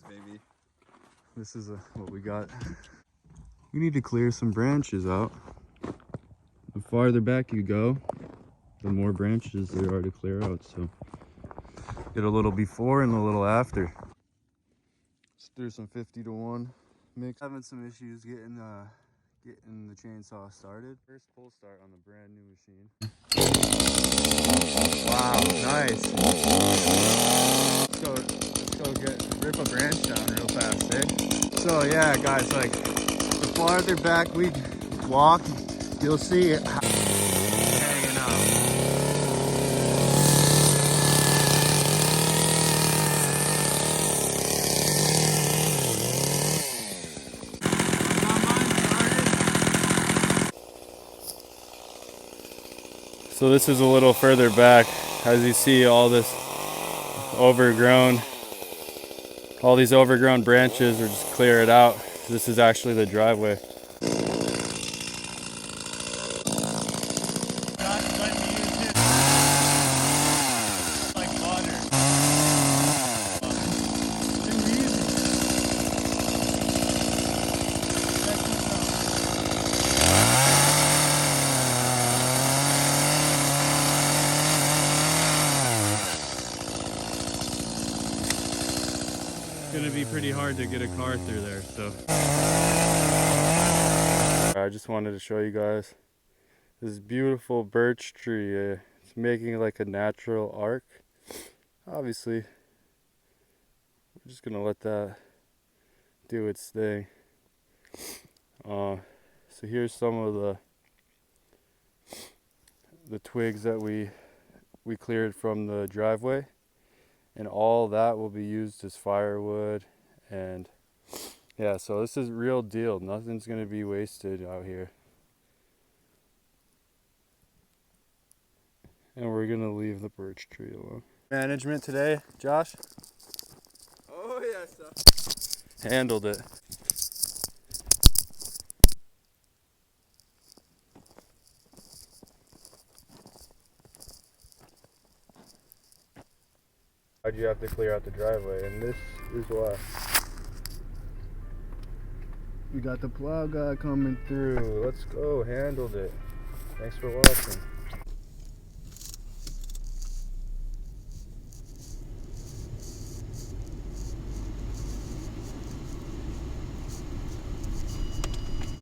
baby. This is what we got. We need to clear some branches out. The farther back you go, the more branches there are to clear out. So get a little before and a little after. Just threw some 50-to-1 mix. Having some issues getting the chainsaw started. First pull start on the brand new machine. Wow, nice. Let's go rip a branch down real fast, eh? So yeah, guys, like the farther back we walk, you'll see it hanging out. So this is a little further back. As you see, all these overgrown branches, or just clear it out. This is actually the driveway. Gonna be pretty hard to get a car through there, so I just wanted to show you guys this beautiful birch tree. It's making like a natural arc. Obviously we're just gonna let that do its thing. So here's some of the twigs that we cleared from the driveway. And all that will be used as firewood. And yeah, so this is real deal. Nothing's gonna be wasted out here. And we're gonna leave the birch tree alone. Management today, Josh? Oh yes, sir. Handled it. Why'd you have to clear out the driveway? And this is why. We got the plow guy coming through. Let's go. Handled it. Thanks for watching.